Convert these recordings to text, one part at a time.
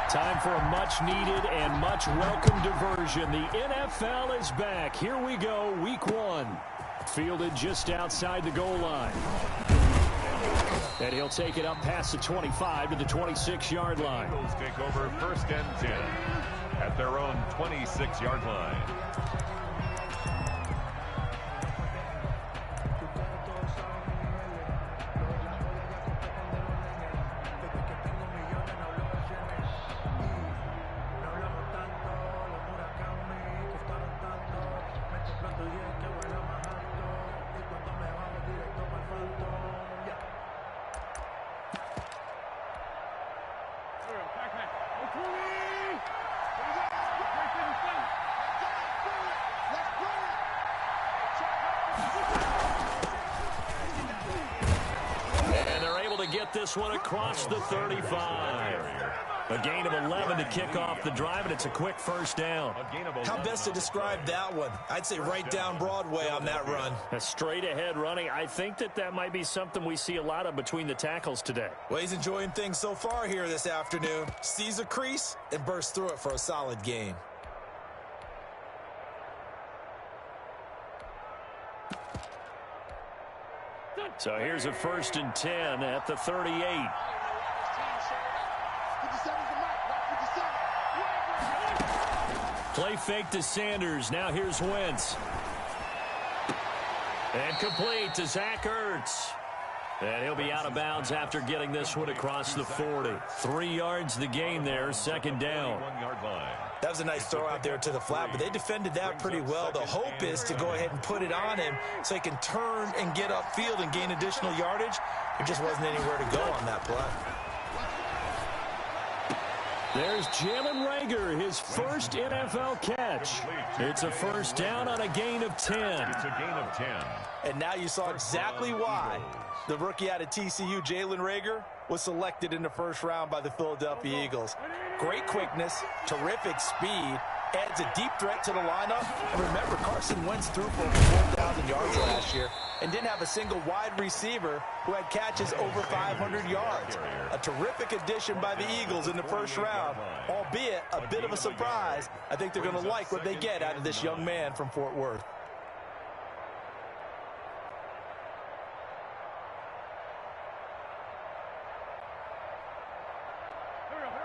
Time for a much-needed and much-welcome diversion. The NFL is back. Here we go, Week 1. Fielded just outside the goal line. And he'll take it up past the 25 to the 26-yard line. Eagles take over 1st and 10 at their own 26-yard line. Get this one across the 35. A gain of 11 to kick off the drive, and it's a quick first down. How best to describe that one? I'd say right down Broadway on that run. A straight-ahead running. I think that might be something we see a lot of between the tackles today. Well, he's enjoying things so far here this afternoon. Sees a crease and bursts through it for a solid gain. So here's a 1st and 10 at the 38. Play fake to Sanders. Now here's Wentz. And complete to Zach Ertz. And he'll be out of bounds after getting this one across the 40. 3 yards the gain there, 2nd down. 1-yard line. That was a nice throw out there to the flat, but they defended that pretty well. The hope is to go ahead and put it on him so he can turn and get upfield and gain additional yardage. There just wasn't anywhere to go on that play. There's Jalen Reagor, his first NFL catch. It's a 1st down on a gain of 10. It's a gain of 10. And now you saw exactly why the rookie out of TCU, Jalen Reagor, was selected in the 1st round by the Philadelphia Eagles. Great quickness, terrific speed, adds a deep threat to the lineup. And remember, Carson Wentz threw for over 4,000 yards last year and didn't have a single wide receiver who had catches over 500 yards. A terrific addition by the Eagles in the 1st round, albeit a bit of a surprise. I think they're going to like what they get out of this young man from Fort Worth.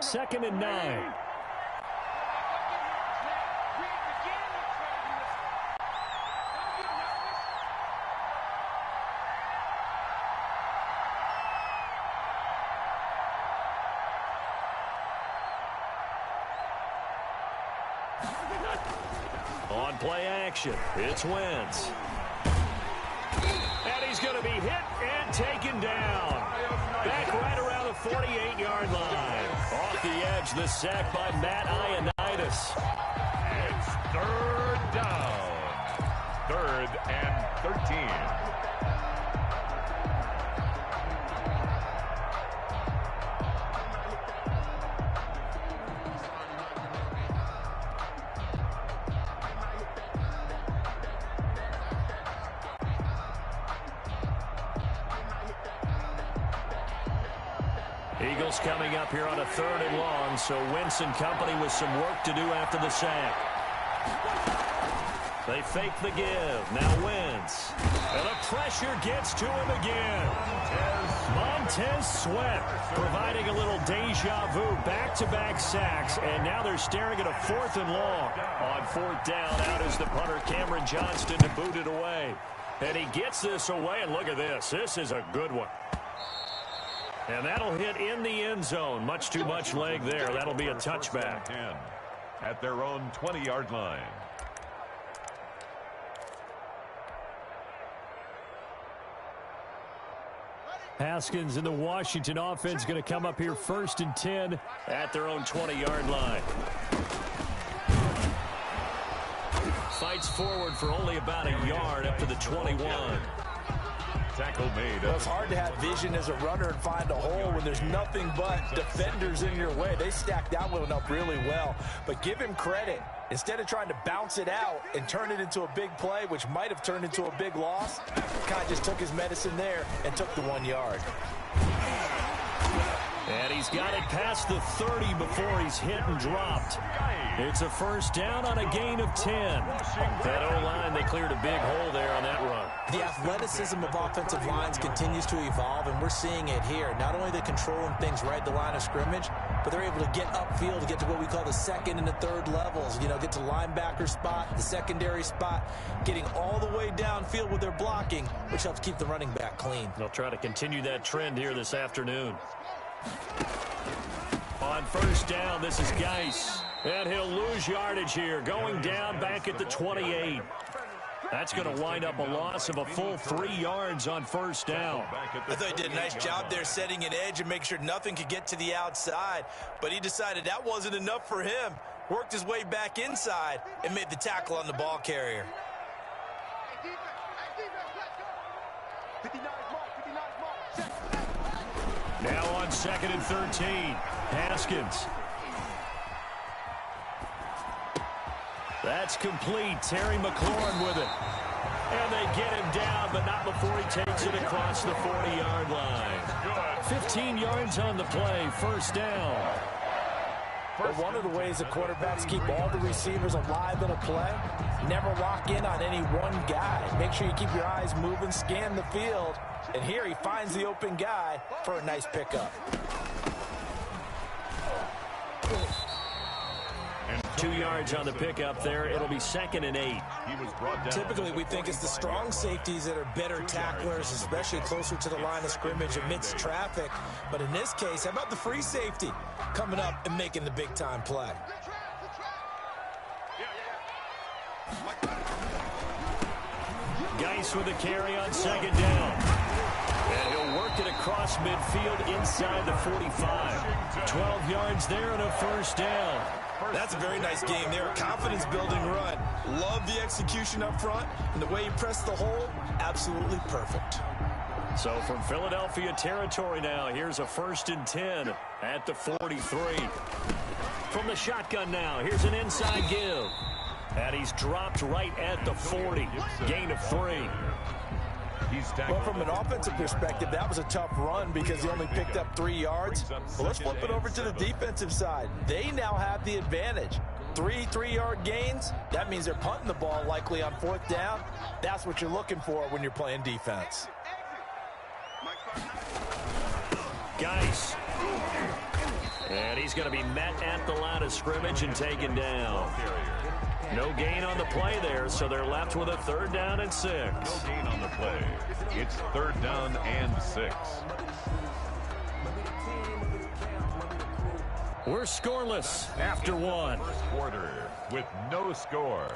2nd and 9. On play action, it's Wentz. And he's going to be hit and taken down. Back right around the 48-yard line. Off the edge, the sack by Matt Ioannidis. It's 3rd down. 3rd and 13. Eagles coming up here on a 3rd and long, so Wentz and company with some work to do after the sack. They fake the give. Now Wentz. And the pressure gets to him again. Montez Sweat providing a little deja vu. Back-to-back sacks, and now they're staring at a 4th and long. On 4th down, out is the punter, Cameron Johnston, to boot it away. And he gets this away, and look at this. This is a good one. And that'll hit in the end zone. Much too much leg there. That'll be a touchback. At their own 20-yard line. Haskins and the Washington offense going to come up here 1st and 10 at their own 20-yard line. Fights forward for only about a yard up to the 21. Tackle made. Well, it's hard to have vision as a runner and find a hole when there's nothing but defenders in your way. They stacked that one up really well. But give him credit. Instead of trying to bounce it out and turn it into a big play, which might have turned into a big loss, kind of just took his medicine there and took the 1 yard. And he's got it past the 30 before he's hit and dropped. It's a first down on a gain of 10. That O-line, they cleared a big hole there on that run. The athleticism of offensive lines continues to evolve, and we're seeing it here. Not only are they controlling things right at the line of scrimmage, but they're able to get upfield to get to what we call the second and the third levels. You know, get to linebacker spot, the secondary spot, getting all the way downfield with their blocking, which helps keep the running back clean. They'll try to continue that trend here this afternoon. On first down, this is Geis. And he'll lose yardage here, going down back at the 28. That's going to wind up a loss of a full 3 yards on first down. I thought he did a nice job there setting an edge and making sure nothing could get to the outside. But he decided that wasn't enough for him. Worked his way back inside and made the tackle on the ball carrier. Now on 2nd and 13, Haskins. That's complete. Terry McLaurin with it. And they get him down, but not before he takes it across the 40-yard line. 15 yards on the play, first down. But one of the ways the quarterbacks keep all the receivers alive in a play, never lock in on any one guy. Make sure you keep your eyes moving, scan the field. And here he finds the open guy for a nice pickup. 2 yards on the pickup there. It'll be 2nd and 8. Typically, we think it's the strong safeties that are better tacklers, especially closer to the line of scrimmage amidst traffic. But in this case, how about the free safety coming up and making the big-time play? Geis with a carry on 2nd down. And he'll work it across midfield inside the 45. 12 yards there and a first down. That's a very nice game there. Confidence-building run. Love the execution up front. And the way he pressed the hole, absolutely perfect. So from Philadelphia territory now, here's a 1st and 10 at the 43. From the shotgun now, here's an inside give. And he's dropped right at the 40. Gain of 3. Well, from an offensive perspective, that was a tough run because he only picked up 3 yards. Well, let's flip it over to the defensive side. They now have the advantage. 3 3-yard gains. That means they're punting the ball likely on 4th down. That's what you're looking for when you're playing defense. Geis. And he's going to be met at the line of scrimmage and taken down. No gain on the play there, so they're left with a 3rd down and 6. No gain on the play. It's 3rd down and 6. We're scoreless after 1. First quarter with no score.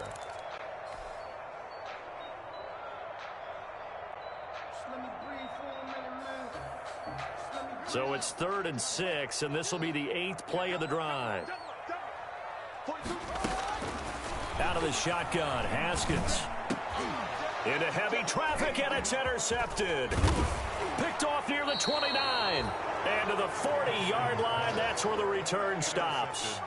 So it's 3rd and 6, and this will be the 8th play of the drive. Out of the shotgun, Haskins. Into heavy traffic, and it's intercepted. Picked off near the 29. And to the 40-yard line, that's where the return stops.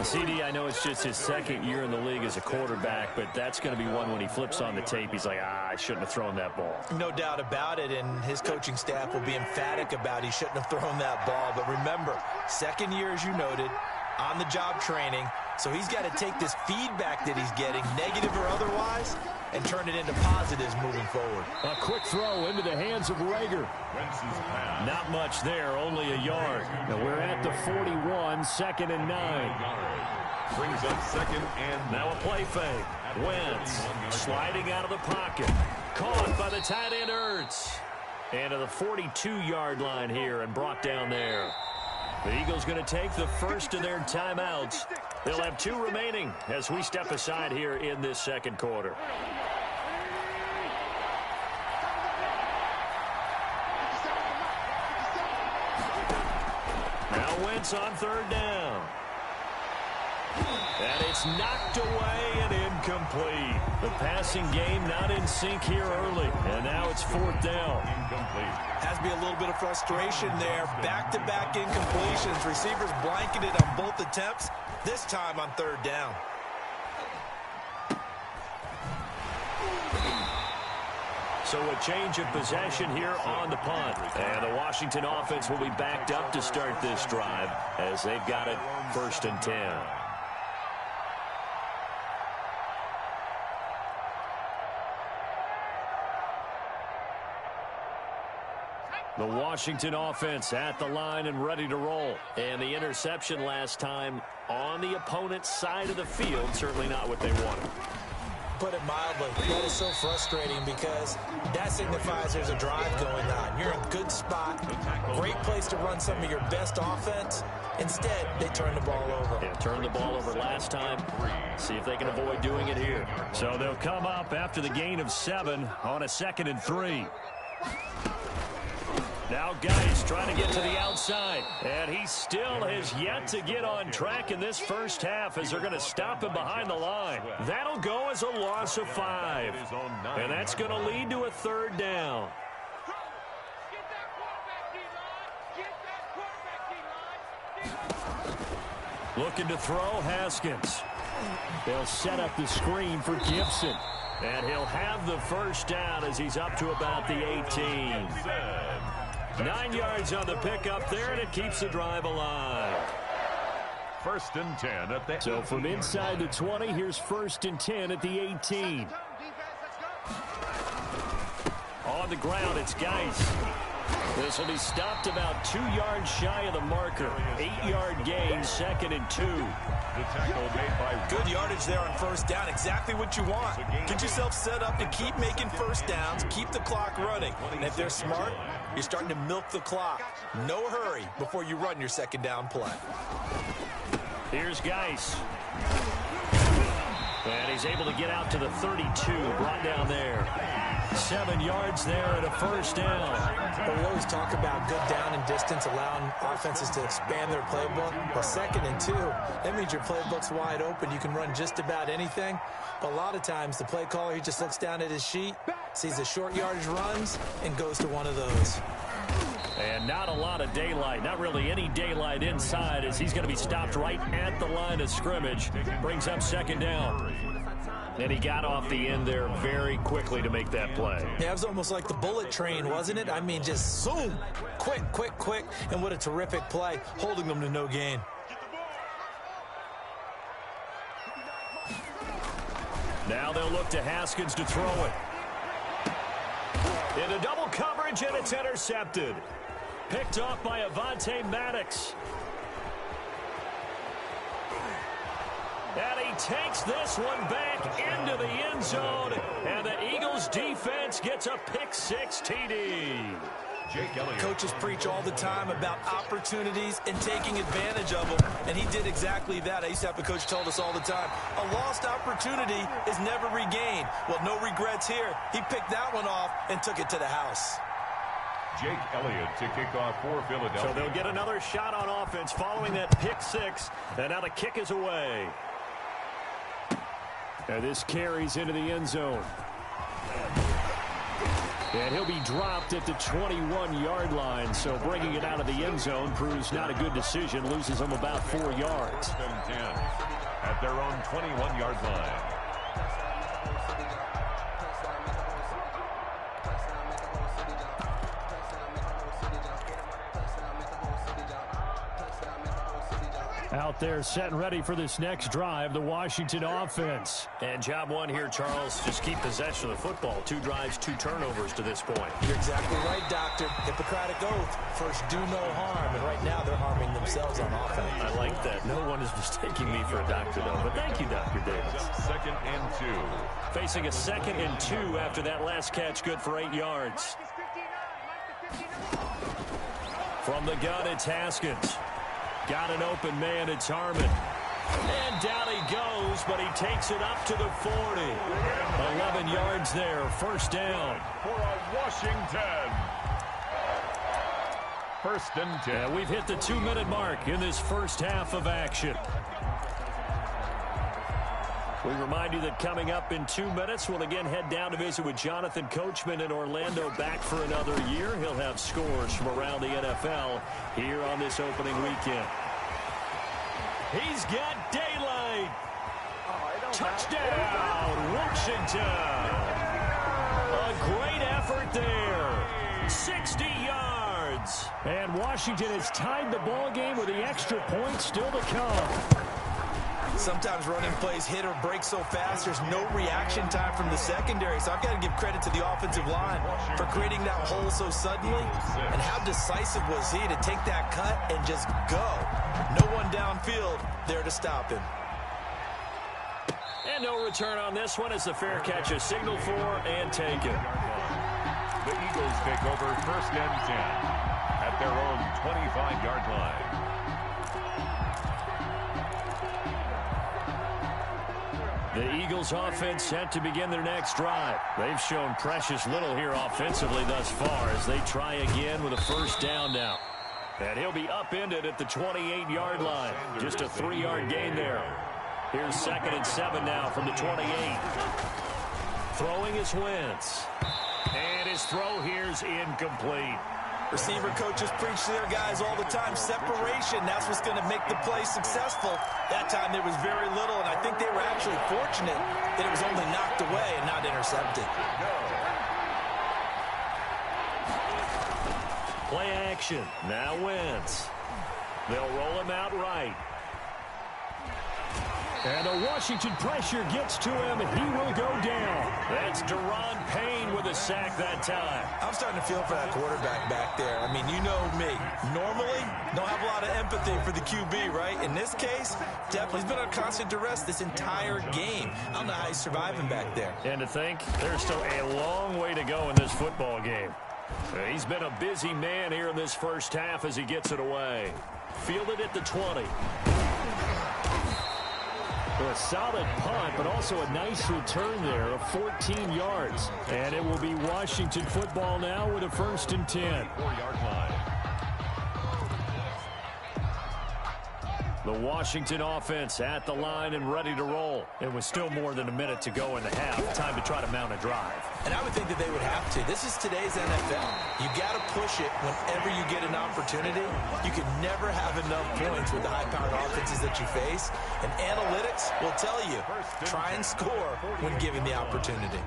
CD, I know it's just his 2nd year in the league as a quarterback, but that's going to be one when he flips on the tape, he's like, I shouldn't have thrown that ball. No doubt about it, and his coaching staff will be emphatic about he shouldn't have thrown that ball. But remember, 2nd year, as you noted, on-the-job training, so he's got to take this feedback that he's getting, negative or otherwise, and turn it into positives moving forward. A quick throw into the hands of Rager. Not much there, only a yard. Now we're at the 41, 2nd and 9. Brings up 2nd and now a play fake. Wentz sliding out of the pocket. Caught by the tight end Ertz. And to the 42-yard line here and brought down there. The Eagles going to take the first of their timeouts. They'll have 2 remaining as we step aside here in this 2nd quarter. Now Wentz on 3rd down. And it's knocked away and incomplete. The passing game not in sync here early. And now it's 4th down. incomplete. Has to be a little bit of frustration there. Back-to-back incompletions. Receivers blanketed on both attempts, this time on 3rd down. So a change of possession here on the punt. And the Washington offense will be backed up to start this drive as they've got it 1st and 10. The Washington offense at the line and ready to roll. And the interception last time on the opponent's side of the field, certainly not what they wanted. Put it mildly, that is so frustrating because that signifies there's a drive going on. You're in a good spot, great place to run some of your best offense. Instead, they turn the ball over. Yeah, turned the ball over last time. See if they can avoid doing it here. So they'll come up after the gain of 7 on a 2nd and 3. Now Geis trying to get to the outside. And he still has yet to get on track in this first half as they're going to stop him behind the line. That'll go as a loss of 5. And that's going to lead to a 3rd down. Looking to throw Haskins. They'll set up the screen for Gibson. And he'll have the 1st down as he's up to about the 18. 9 yards on the pickup there, and it keeps the drive alive. 1st and 10 at the... So from inside the 20, here's 1st and 10 at the 18. On the ground, it's Geis. This will be stopped about 2 yards shy of the marker. 8-yard gain, 2nd and 2. The tackle made by... Good yardage there on 1st down, exactly what you want. Get yourself set up to keep making 1st downs, keep the clock running. And if they're smart, you're starting to milk the clock. No hurry before you run your 2nd down play. Here's Geis. And he's able to get out to the 32, brought down there. 7 yards there and a 1st down. But we always talk about good down and distance, allowing offenses to expand their playbook. Well, 2nd and 2, that means your playbook's wide open. You can run just about anything. But a lot of times, the play caller, he just looks down at his sheet, sees the short yardage runs, and goes to one of those. And not a lot of daylight, not really any daylight inside as he's going to be stopped right at the line of scrimmage. Brings up 2nd down. And he got off the end there very quickly to make that play. Yeah, it was almost like the bullet train, wasn't it? I mean, just zoom, quick, quick, quick. And what a terrific play, holding them to no gain. Now they'll look to Haskins to throw it. Into double coverage, and it's intercepted. Picked off by Avonte Maddox. And he takes this one back into the end zone. And the Eagles defense gets a pick-6 TD. Coaches preach all the time about opportunities and taking advantage of them, and he did exactly that. I used to have a coach told us all the time, a lost opportunity is never regained. Well, no regrets here. He picked that one off and took it to the house. Jake Elliott to kick off for Philadelphia. So they'll get another shot on offense following that pick-6, and now the kick is away. And this carries into the end zone. And he'll be dropped at the 21-yard line, so bringing it out of the end zone proves not a good decision, loses them about 4 yards. 10 at their own 21-yard line. Out there set and ready for this next drive, the Washington offense. And job one here, Charles, just keep possession of the football. 2 drives, 2 turnovers to this point. You're exactly right, Doctor. Hippocratic oath. First, do no harm. And right now, they're harming themselves on offense. I like that. No one is mistaking me for a doctor, though. But thank you, Dr. Davis. 2nd and 2. Facing a 2nd and 2 after that last catch, good for 8 yards. From the gun, it's Haskins. Got an open man, it's Harmon. And down he goes, but he takes it up to the 40. 11 yards there, 1st down. For a Washington. 1st and 10. And we've hit the 2-minute mark in this first half of action. We remind you that coming up in 2 minutes, we'll again head down to visit with Jonathan Coachman in Orlando, back for another year. He'll have scores from around the NFL here on this opening weekend. He's got daylight. Touchdown, Washington. A great effort there. 60 yards. And Washington has tied the ball game with the extra point still to come. Sometimes running plays hit or break so fast, there's no reaction time from the secondary. So I've got to give credit to the offensive line for creating that hole so suddenly. And how decisive was he to take that cut and just go? No one downfield there to stop him. And no return on this one as the fair catch is signaled for and taken. The Eagles take over 1st and 10 at their own 25-yard line. The Eagles offense set to begin their next drive. They've shown precious little here offensively thus far as they try again with a first down now. And he'll be upended at the 28-yard line. Just a 3-yard gain there. Here's 2nd and 7 now from the 28. Throwing is Wentz. And his throw here's incomplete. Receiver coaches preach to their guys all the time. Separation, that's what's going to make the play successful. That time there was very little, and I think they were actually fortunate that it was only knocked away and not intercepted. Play action. Now Wentz. They'll roll him out right. And the Washington pressure gets to him, and he will go down. That's Deron Payne with a sack that time. I'm starting to feel for that quarterback back there. I mean, you know me. Normally, don't have a lot of empathy for the QB, right? In this case, definitely he's been on constant duress this entire game. I don't know how he's surviving back there. And to think, there's still a long way to go in this football game. He's been a busy man here in this first half as he gets it away. Fielded at the 20. A solid punt, but also a nice return there of 14 yards. And it will be Washington football now with a 1st and 10. 4-yard line. The Washington offense at the line and ready to roll. It was still more than a minute to go in the half. Time to try to mount a drive. And I would think that they would have to. This is today's NFL. You got to push it whenever you get an opportunity. You can never have enough points with the high-powered offenses that you face. And analytics will tell you, try and score when given the opportunity.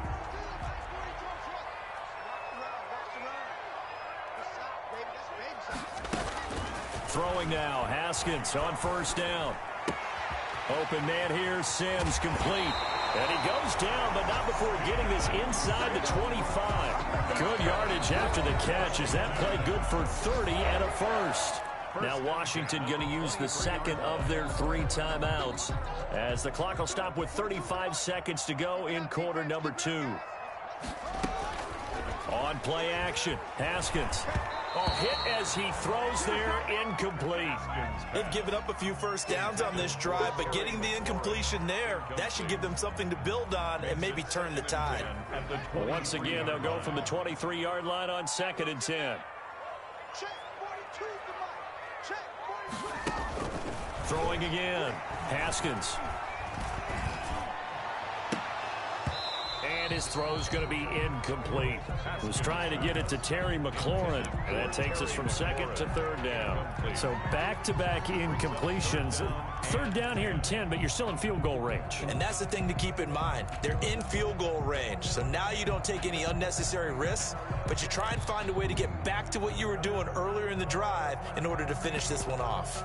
Throwing now, Haskins on 1st down. Open man here, Sims complete. And he goes down, but not before getting this inside the 25. Good yardage after the catch as that play good for 30 and a 1st. Now Washington going to use the 2nd of their 3 timeouts as the clock will stop with 35 seconds to go in quarter number 2. On play action, Haskins. Hit as he throws there, incomplete. They've given up a few first downs on this drive, but getting the incompletion there, that should give them something to build on and maybe turn the tide. Well, once again, they'll go from the 23-yard line on 2nd and 10. Throwing again, Haskins. And his throw's going to be incomplete. He was trying to get it to Terry McLaurin. That takes us from 2nd to 3rd down. So back-to-back incompletions. 3rd down here in 10, but you're still in field goal range. And that's the thing to keep in mind. They're in field goal range. So now you don't take any unnecessary risks, but you try and find a way to get back to what you were doing earlier in the drive in order to finish this one off.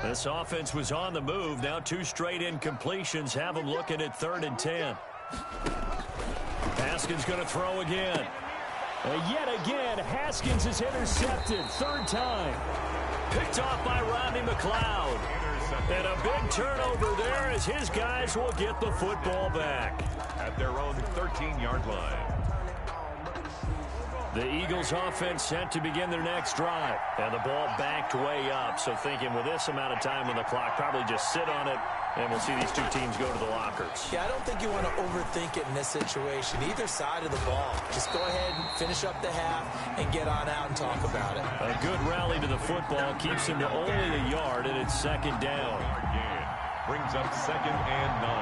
This offense was on the move. Now 2 straight incompletions have them looking at 3rd and 10. Haskins going to throw again. Yet again, Haskins is intercepted. 3rd time. Picked off by Rodney McLeod. And a big turnover there as his guys will get the football back. At their own 13-yard line. The Eagles offense set to begin their next drive. And the ball backed way up. So thinking with this amount of time on the clock, probably just sit on it, and we'll see these 2 teams go to the lockers. Yeah, I don't think you want to overthink it in this situation. Either side of the ball. Just go ahead and finish up the half and get on out and talk about it. A good rally to the football keeps him to only a yard, and it's 2nd down. Brings up 2nd and 9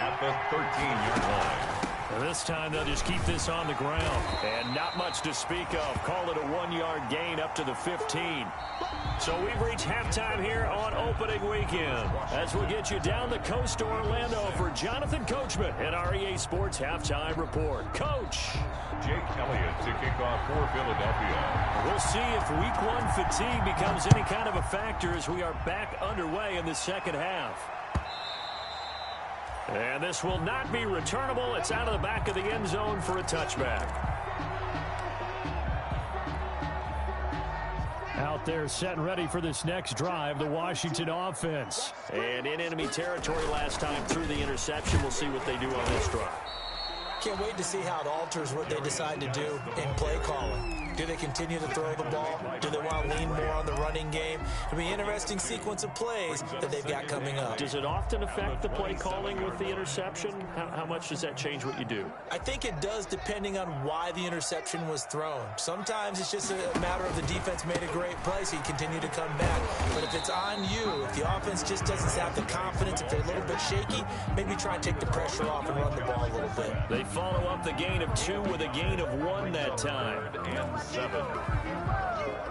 at the 13-yard line. This time they'll just keep this on the ground. And not much to speak of. Call it a 1-yard gain up to the 15. So we've reached halftime here on opening weekend. As we'll get you down the coast to Orlando for Jonathan Coachman and our EA Sports Halftime Report. Coach. Jake Elliott to kick off for Philadelphia. We'll see if week 1 fatigue becomes any kind of a factor as we are back underway in the second half. And this will not be returnable. It's out of the back of the end zone for a touchback. Out there set and ready for this next drive, the Washington offense. And in enemy territory last time through the interception. We'll see what they do on this drive. Can't wait to see how it alters what they decide to do in play calling. Do they continue to throw the ball? Do they want to lean more on the running game? It'll be an interesting sequence of plays that they've got coming up. Does it often affect the play calling with the interception? How much does that change what you do? I think it does depending on why the interception was thrown. Sometimes it's just a matter of the defense made a great play, so you continue to come back. But if it's on you, if the offense just doesn't have the confidence, if they're a little bit shaky, maybe try and take the pressure off and run the ball a little bit. They follow up the gain of 2 with a gain of 1 that time. And 7.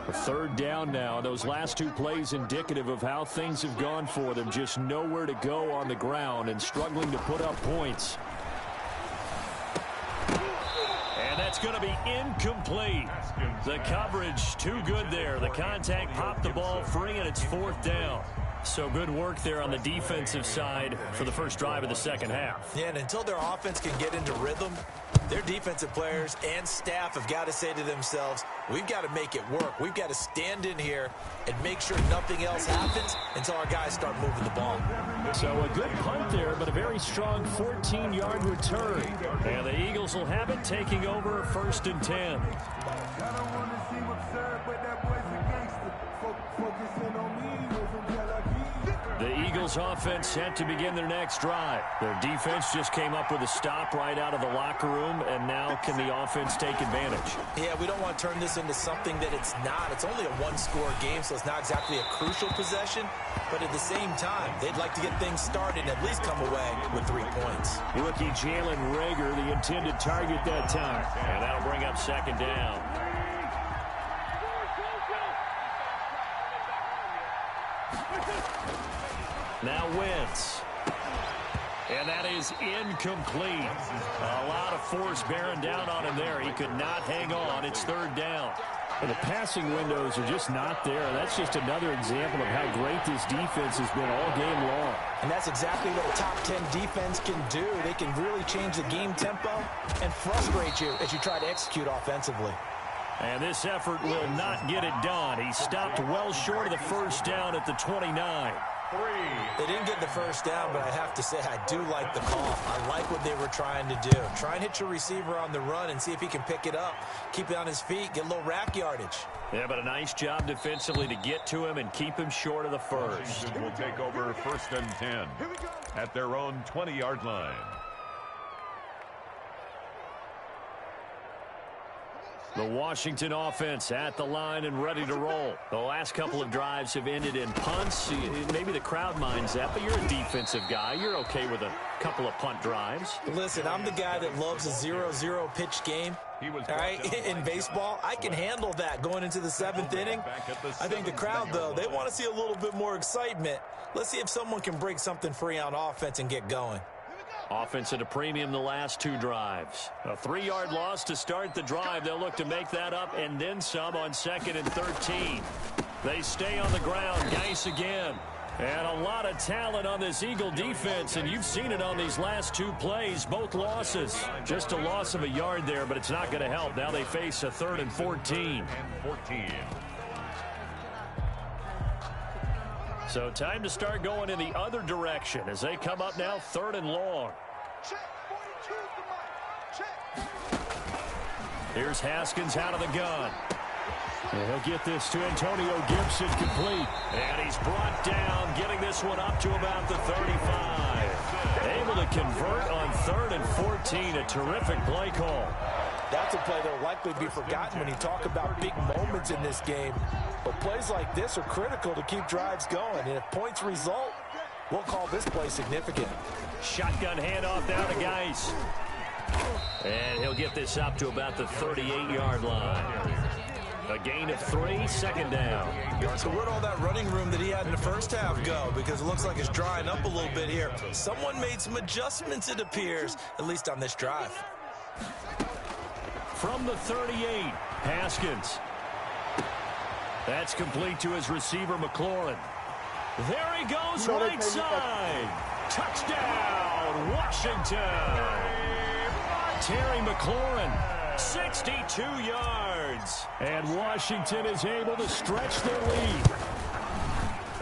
A third down now. Those last 2 plays indicative of how things have gone for them. Just nowhere to go on the ground and struggling to put up points. And that's going to be incomplete. The coverage too good there. The contact popped the ball free, and it's 4th down. So good work there on the defensive side for the first drive of the second half. Yeah, and until their offense can get into rhythm, their defensive players and staff have got to say to themselves, we've got to make it work. We've got to stand in here and make sure nothing else happens until our guys start moving the ball. So a good punt there, but a very strong 14-yard return. And the Eagles will have it, taking over 1st and 10. The Eagles offense set to begin their next drive. Their defense just came up with a stop right out of the locker room, and now can the offense take advantage? Yeah, we don't want to turn this into something that it's not. It's only a 1-score game, so it's not exactly a crucial possession. But at the same time, they'd like to get things started and at least come away with 3 points. Rookie Jalen Reagor, the intended target that time. And that'll bring up 2nd down. Now Wentz. And that is incomplete. A lot of force bearing down on him there. He could not hang on. It's 3rd down. And the passing windows are just not there. That's just another example of how great this defense has been all game long. And that's exactly what a top 10 defense can do. They can really change the game tempo and frustrate you as you try to execute offensively. And this effort will not get it done. He stopped well short of the 1st down at the 29. They didn't get the 1st down, but I have to say I do like the call. I like what they were trying to do. Try and hit your receiver on the run and see if he can pick it up. Keep it on his feet, get a little rack yardage. Yeah, but a nice job defensively to get to him and keep him short of the 1st. Washington will take over 1st and 10 at their own 20-yard line. The Washington offense at the line and ready to roll. The last couple of drives have ended in punts. Maybe the crowd minds that, but you're a defensive guy. You're okay with a couple of punt drives. Listen, I'm the guy that loves a 0-0 pitch game. All right, in baseball, I can handle that going into the 7th inning. I think the crowd, though, they want to see a little bit more excitement. Let's see if someone can break something free on offense and get going. Offense at a premium the last 2 drives. A 3-yard loss to start the drive. They'll look to make that up and then some on 2nd and 13. They stay on the ground. Geis again. And a lot of talent on this Eagle defense, and you've seen it on these last 2 plays, both losses. Just a loss of a yard there, but it's not going to help. Now they face a 3rd and 14. So time to start going in the other direction as they come up now 3rd and long. Here's Haskins out of the gun. And he'll get this to Antonio Gibson complete. And he's brought down, getting this one up to about the 35. Able to convert on 3rd and 14. A terrific play call. That's a play that will likely be forgotten when you talk about big moments in this game. But plays like this are critical to keep drives going. And if points result, we'll call this play significant. Shotgun handoff down to Geis. And he'll get this up to about the 38-yard line. A gain of 3, second down. So where'd all that running room that he had in the first half go? Because it looks like it's drying up a little bit here. Someone made some adjustments, it appears, at least on this drive. From the 38, Haskins. That's complete to his receiver, McLaurin. There he goes, right side. Touchdown, Washington. Terry McLaurin, 62 yards. And Washington is able to stretch their lead.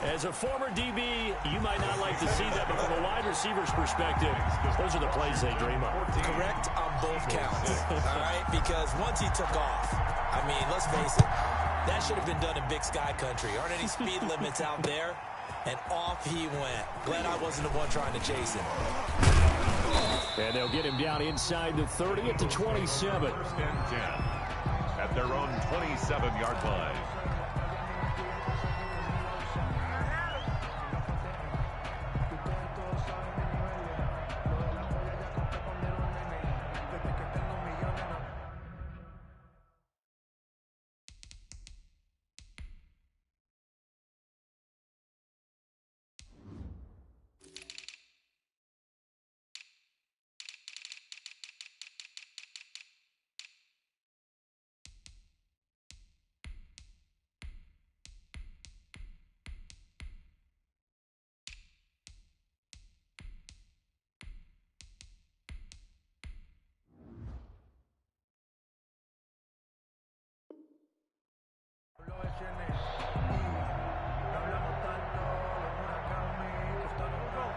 As a former DB, you might not like to see that, but from a wide receiver's perspective, those are the plays they dream of. Correct on both counts, all right? Because once he took off, I mean, let's face it, that should have been done in Big Sky Country. Aren't any speed limits out there? And off he went. Glad I wasn't the one trying to chase him. And they'll get him down inside the 30 at the 27. First and 10 at their own 27-yard line.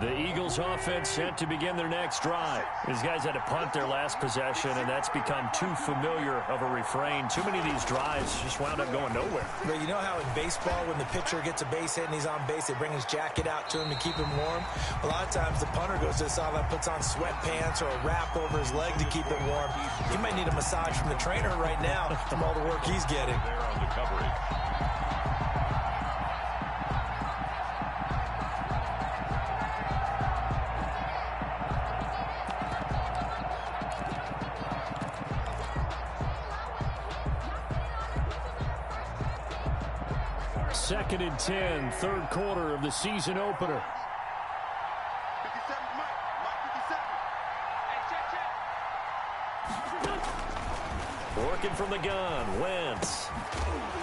The Eagles offense set to begin their next drive. These guys had to punt their last possession, and that's become too familiar of a refrain. Too many of these drives just wound up going nowhere. But you know how in baseball, when the pitcher gets a base hit and he's on base, they bring his jacket out to him to keep him warm? A lot of times the punter goes to the sideline, puts on sweatpants or a wrap over his leg to keep it warm. He might need a massage from the trainer right now from all the work he's getting. There on the coverage. Second and 10, third quarter of the season opener. Working from the gun, Wentz.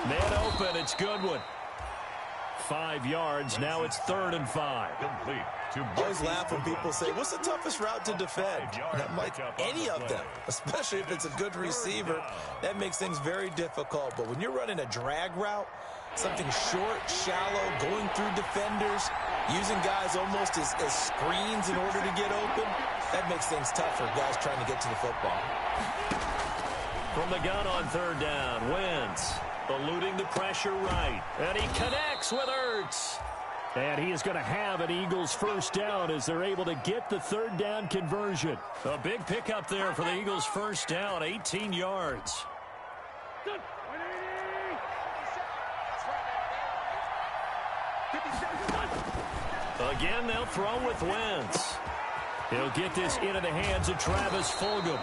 Man open, it's Goodwin. 5 yards, now it's 3rd and 5. Complete to I always laugh when people say, what's the toughest route to defend? And I'm like, any of them, especially if it's a good receiver. That makes things very difficult. But when you're running a drag route, something short, shallow, going through defenders, using guys almost as screens in order to get open, that makes things tough for guys trying to get to the football. From the gun on 3rd down, Wentz eluding the pressure right. And he connects with Ertz. And he is going to have an Eagles first down as they're able to get the 3rd down conversion. A big pickup there for the Eagles first down, 18 yards. Again, they'll throw with Wentz. He'll get this into the hands of Travis Fulgham.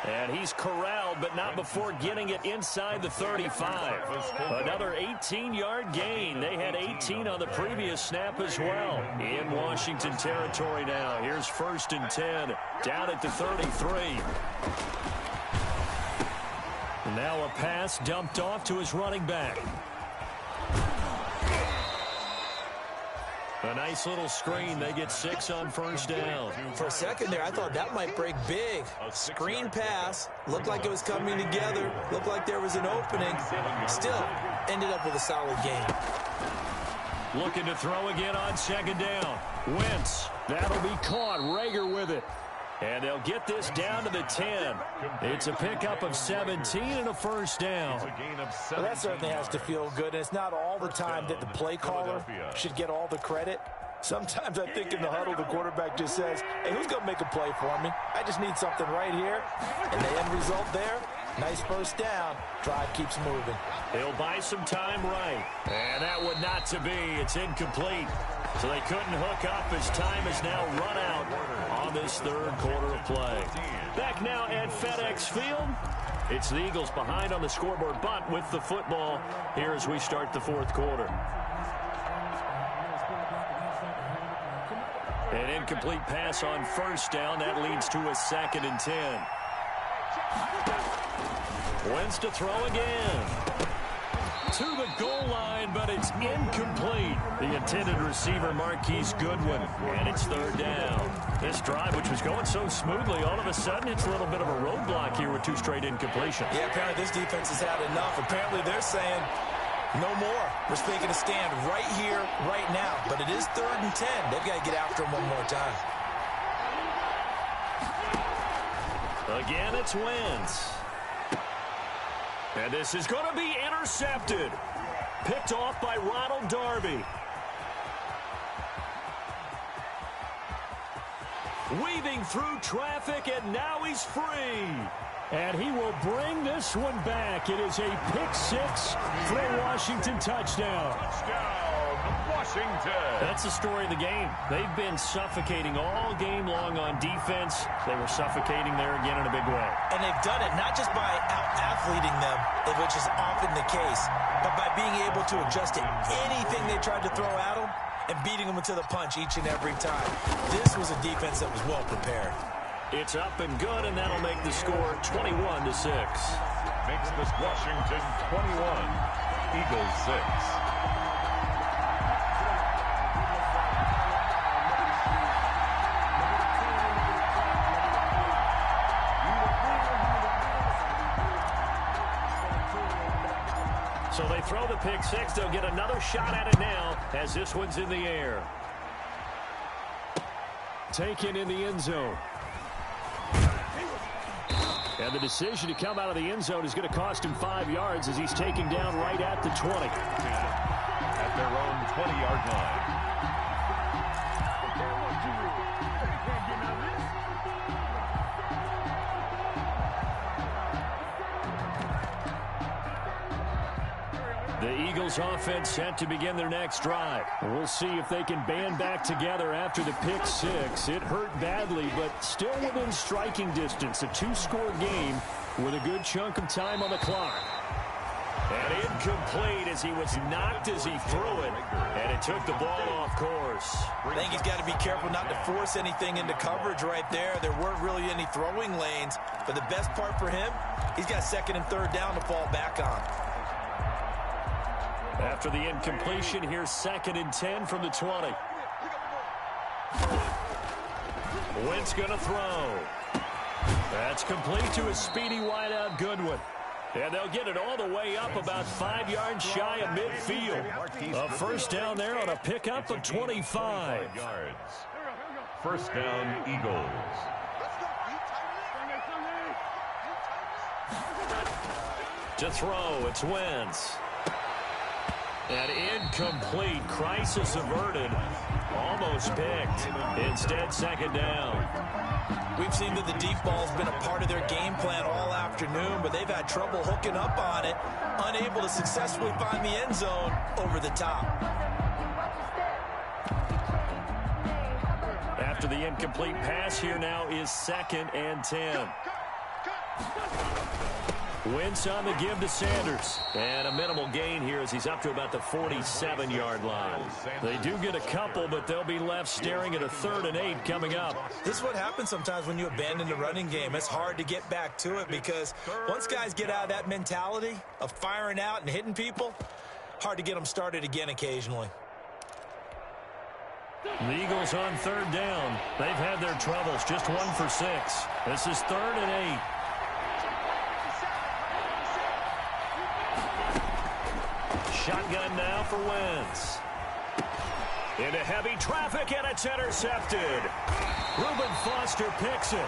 And he's corralled, but not before getting it inside the 35. Another 18-yard gain. They had 18 on the previous snap as well. In Washington territory now. Here's 1st and 10, down at the 33. And now a pass dumped off to his running back. A nice little screen. They get 6 on 1st down. For a second there, I thought that might break big. Screen pass. Looked like it was coming together. Looked like there was an opening. Still, ended up with a solid game. Looking to throw again on 2nd down. Wentz. That'll be caught. Rager with it. And they'll get this down to the 10. It's a pickup of 17 and a first down. Well, that certainly has to feel good. And it's not all the time that the play caller should get all the credit. Sometimes I think in the huddle, the quarterback just says, hey, who's going to make a play for me? I just need something right here. And the end result there, nice first down. Drive keeps moving. He'll buy some time right. And that would not to be. It's incomplete. So they couldn't hook up as time has now run out on this third quarter of play. Back now at FedEx Field. It's the Eagles behind on the scoreboard, but with the football here as we start the fourth quarter. An incomplete pass on first down. That leads to a 2nd and 10. Wentz to throw again. To the goal line, but it's incomplete. The intended receiver, Marquise Goodwin, and it's third down. This drive, which was going so smoothly, all of a sudden it's a little bit of a roadblock here with 2 straight incompletions. Yeah, apparently this defense has had enough. Apparently they're saying no more. We're taking a stand right here, right now. But it is 3rd and 10. They've got to get after him one more time. Again, it's Wentz. And this is going to be intercepted. Picked off by Ronald Darby. Weaving through traffic, and now he's free. And he will bring this one back. It is a pick 6 for a Washington touchdown. Washington. That's the story of the game. They've been suffocating all game long on defense. They were suffocating there again in a big way. And they've done it not just by out-athleting them, which is often the case, but by being able to adjust to anything they tried to throw at them and beating them to the punch each and every time. This was a defense that was well prepared. It's up and good, and that'll make the score 21-6. Makes this Washington 21, Eagles 6. So they throw the pick 6. They'll get another shot at it now as this one's in the air. Taken in the end zone. And the decision to come out of the end zone is going to cost him 5 yards as he's taken down right at the 20. At their own 20-yard line. The Eagles offense set to begin their next drive. We'll see if they can band back together after the pick 6. It hurt badly, but still within striking distance. A 2-score game with a good chunk of time on the clock. And incomplete as he was knocked as he threw it, and it took the ball off course. I think he's got to be careful not to force anything into coverage right there. There weren't really any throwing lanes, but the best part for him, he's got 2nd and 3rd down to fall back on. After the incompletion, here's 2nd and 10 from the 20. Wentz going to throw. That's complete to a speedy wideout Goodwin. And they'll get it all the way up about 5 yards shy of midfield. A first down there on a pickup of 25. First down, Eagles. To throw, it's Wentz. And incomplete. Crisis averted. Almost picked. Instead, 2nd down. We've seen that the deep ball's been a part of their game plan all afternoon, but they've had trouble hooking up on it, unable to successfully find the end zone over the top. After the incomplete pass, here now is 2nd and 10. Wentz on the give to Sanders. And a minimal gain here as he's up to about the 47-yard line. They do get a couple, but they'll be left staring at a 3rd and 8 coming up. This is what happens sometimes when you abandon the running game. It's hard to get back to it because once guys get out of that mentality of firing out and hitting people, hard to get them started again occasionally. The Eagles on 3rd down. They've had their troubles. Just 1 for 6. This is 3rd and 8. Shotgun now for Wentz. Into heavy traffic, and it's intercepted. Reuben Foster picks it.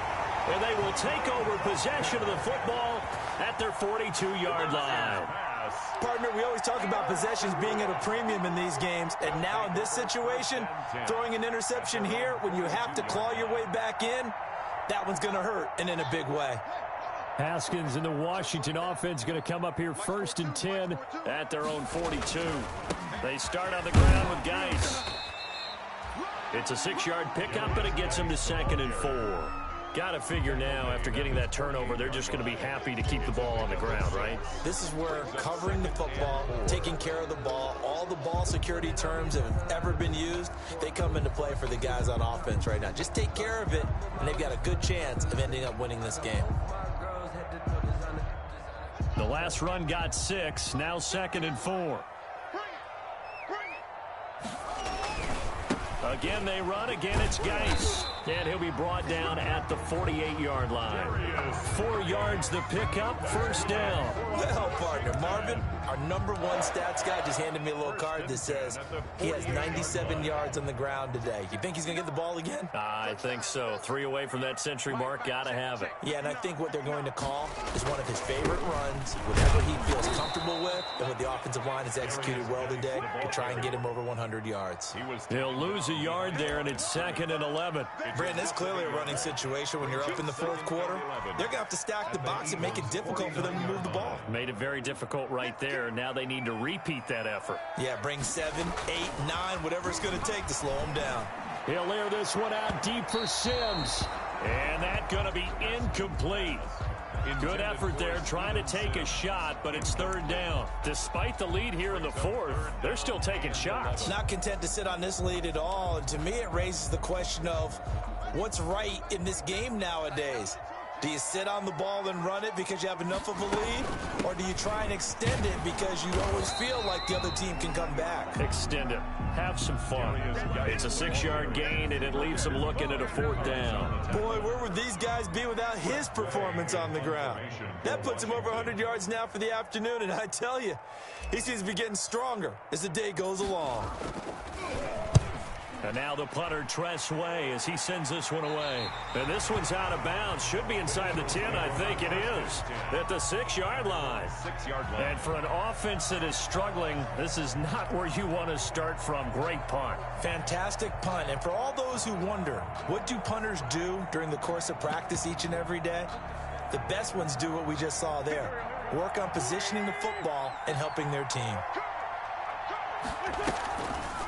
And they will take over possession of the football at their 42-yard line. Partner, we always talk about possessions being at a premium in these games. And now in this situation, throwing an interception here when you have to claw your way back in, that one's going to hurt, and in a big way. Haskins and the Washington offense going to come up here 1st and 10 at their own 42. They start on the ground with Geis. It's a 6-yard pickup, but it gets him to 2nd and 4. Got to figure now, after getting that turnover, they're just going to be happy to keep the ball on the ground, right? This is where covering the football, taking care of the ball, all the ball security terms that have ever been used, they come into play for the guys on offense right now. Just take care of it, and they've got a good chance of ending up winning this game. The last run got 6, now 2nd and 4. Again, they run. Again, it's Geis. And he'll be brought down at the 48-yard line. 4 yards the pickup, 1st down. Well, partner, Marvin, our #1 stats guy just handed me a little card that says he has 97 yards on the ground today. You think he's going to get the ball again? I think so. 3 away from that century mark. Got to have it. Yeah, and I think what they're going to call is one of his favorite runs, whatever he feels comfortable with, and what the offensive line has executed well today to try and get him over 100 yards. He'll lose a yard there, and it's 2nd and 11. Brandon, it's clearly a running situation when you're up in the 4th quarter. They're going to have to stack the box and make it difficult for them to move the ball. Made it very difficult right there. Now they need to repeat that effort. Yeah, bring 7, 8, 9, whatever it's going to take to slow them down. He'll air this one out deep for Sims. And that's going to be incomplete. Good effort there, trying to take a shot, but it's 3rd down. Despite the lead here in the 4th, they're still taking shots. Not content to sit on this lead at all, and to me it raises the question of what's right in this game nowadays. Do you sit on the ball and run it because you have enough of a lead? Or do you try and extend it because you always feel like the other team can come back? Extend it. Have some fun. It's a 6-yard gain, and it leaves them looking at a 4th down. Boy, where would these guys be without his performance on the ground? That puts him over 100 yards now for the afternoon, and I tell you, he seems to be getting stronger as the day goes along. And now the punter, Tress Way, as he sends this one away. And this one's out of bounds. Should be inside the 10, I think it is. At the 6-yard line. And for an offense that is struggling, this is not where you want to start from. Great punt. Fantastic punt. And for all those who wonder, what do punters do during the course of practice each and every day? The best ones do what we just saw there. Work on positioning the football and helping their team.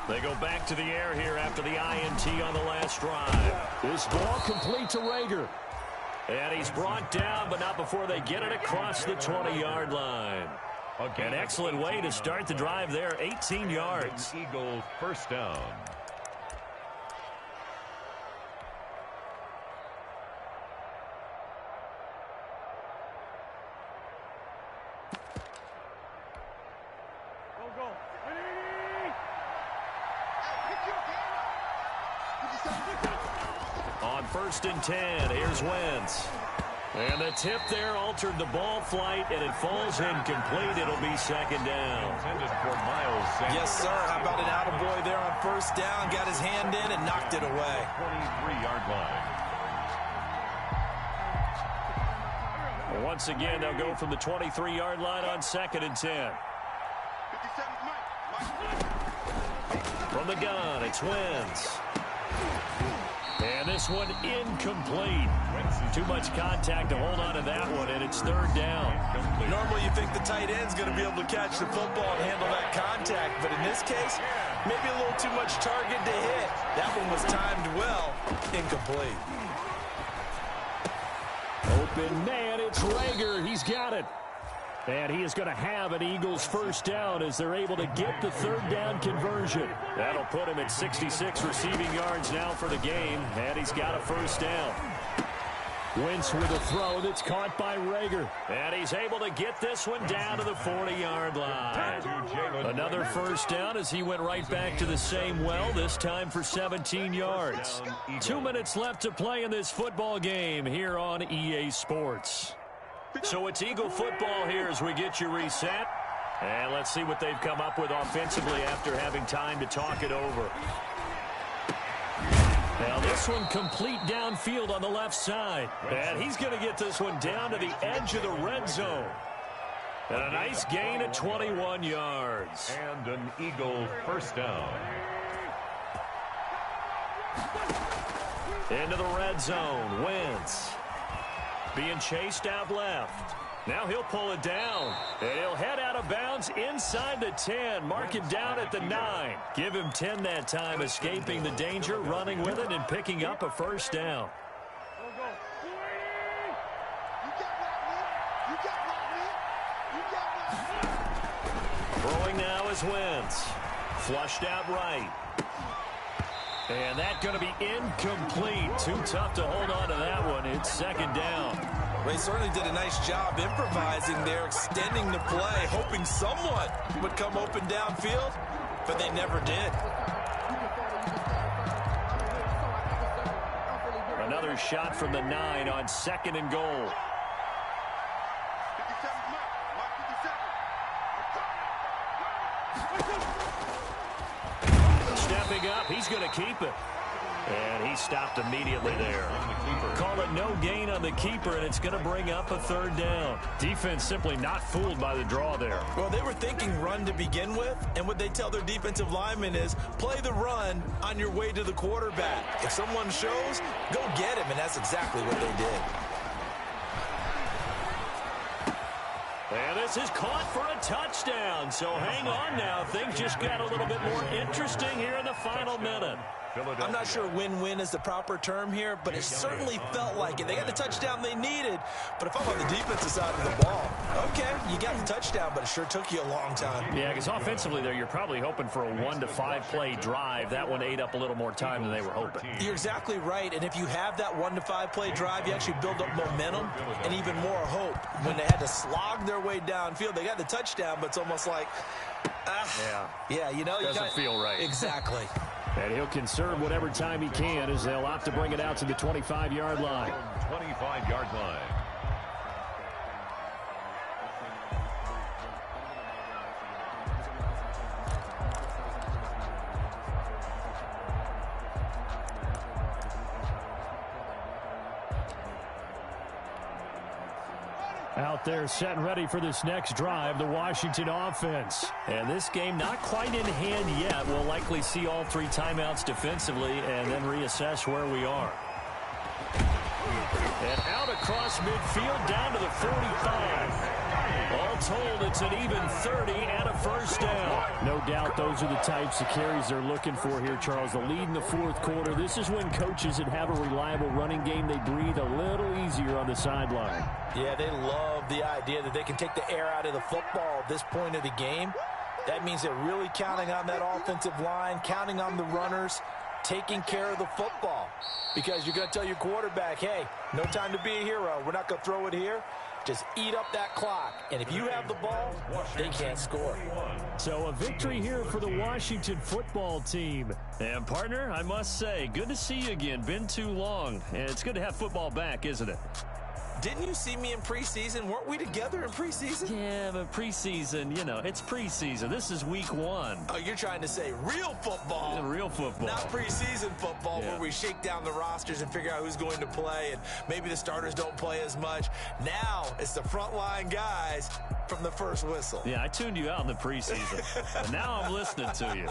They go back to the air here after the INT on the last drive. This ball complete to Rager. And he's brought down, but not before they get it across the 20-yard line. An excellent way to start the drive there, 18 yards. Eagles 1st down. On 1st and 10, here's Wentz. And the tip there altered the ball flight, and it falls incomplete. It'll be 2nd down. Intended for Miles Sanders. Yes, sir. How about an attaboy there on 1st down? Got his hand in and knocked it away. 23-yard line. Once again, they'll go from the 23-yard line on 2nd and 10. From the gun, it's Wentz. And this one incomplete. Too much contact to hold on to that one, and it's 3rd down. Normally you think the tight end's going to be able to catch the football and handle that contact, but in this case, maybe a little too much target to hit. That one was timed well, incomplete. Open man, it's Rager. He's got it. And he is going to have an Eagles 1st down as they're able to get the 3rd down conversion. That'll put him at 66 receiving yards now for the game, and he's got a 1st down. Wentz with a throw that's caught by Rager. And he's able to get this one down to the 40-yard line. Another 1st down as he went right back to the same well, this time for 17 yards. 2 minutes left to play in this football game here on EA Sports. So it's Eagle football here as we get you reset. And let's see what they've come up with offensively after having time to talk it over. Now this one complete downfield on the left side. And he's going to get this one down to the edge of the red zone. And a nice gain at 21 yards. And an Eagle 1st down. Into the red zone, Wentz. Being chased out left. Now he'll pull it down. And he'll head out of of bounds inside the 10. Mark it down at the 9. Give him 10 that time, escaping the danger, running with it, and picking up a first down. Throwing now is Wentz. Flushed out right. And that's going to be incomplete. Too tough to hold on to that one. It's second down. They certainly did a nice job improvising there, extending the play, hoping someone would come open downfield, but they never did. Another shot from the 9 on 2nd and goal. Stepping up, he's going to keep it. And he stopped immediately there. Call it no gain on the keeper, and it's going to bring up a third down. Defense simply not fooled by the draw there. Well, they were thinking run to begin with, and what they tell their defensive linemen is play the run on your way to the quarterback. If someone shows, go get him, and that's exactly what they did. And this is caught for a touchdown. So hang on now. Things just got a little bit more interesting here in the final minute. I'm not sure win-win is the proper term here, but it certainly felt like it. They got the touchdown they needed, but if I'm on the defensive side of the ball, okay, you got the touchdown, but it sure took you a long time. Yeah, because offensively there, you're probably hoping for a 1 to 5 play drive. That one ate up a little more time than they were hoping. You're exactly right, and if you have that 1 to 5 play drive, you actually build up momentum and even more hope. When they had to slog their way downfield, they got the touchdown, but it's almost like, yeah, you know, doesn't feel right. Exactly. And he'll conserve whatever time he can as they'll opt to bring it out to the 25-yard line. 25-yard line. Out there set and ready for this next drive, the Washington offense. And this game not quite in hand yet. We'll likely see all 3 timeouts defensively and then reassess where we are. And out across midfield down to the 45. All told, it's an even 30 and a first down. No doubt those are the types of carries they're looking for here, Charles. The lead in the 4th quarter. This is when coaches that have a reliable running game, they breathe a little easier on the sideline. Yeah, they love the idea that they can take the air out of the football at this point of the game. That means they're really counting on that offensive line, counting on the runners, taking care of the football. Because you're going to tell your quarterback, hey, no time to be a hero. We're not going to throw it here. Just eat up that clock. And if you have the ball, they can't score. So a victory here for the Washington football team. And, partner, I must say, good to see you again. Been too long. And it's good to have football back, isn't it? Didn't you see me in preseason? Weren't we together in preseason? Yeah, but preseason, you know, it's preseason. This is week 1. Oh, you're trying to say real football. Yeah, real football. Not preseason football where we shake down the rosters and figure out who's going to play, and maybe the starters don't play as much. Now it's the frontline guys from the first whistle. Yeah, I tuned you out in the preseason, and now I'm listening to you.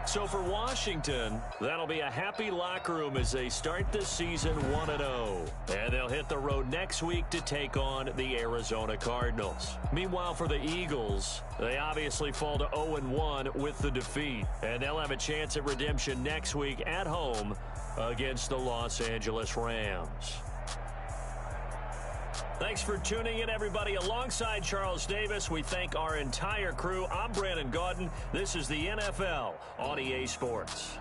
So for Washington, that'll be a happy locker room as they start the season 1-0. And they'll hit the road next week to take on the Arizona Cardinals. Meanwhile, for the Eagles, they obviously fall to 0-1 with the defeat. And they'll have a chance at redemption next week at home against the Los Angeles Rams. Thanks for tuning in, everybody. Alongside Charles Davis, we thank our entire crew. I'm Brandon Gaudin. This is the NFL on EA Sports.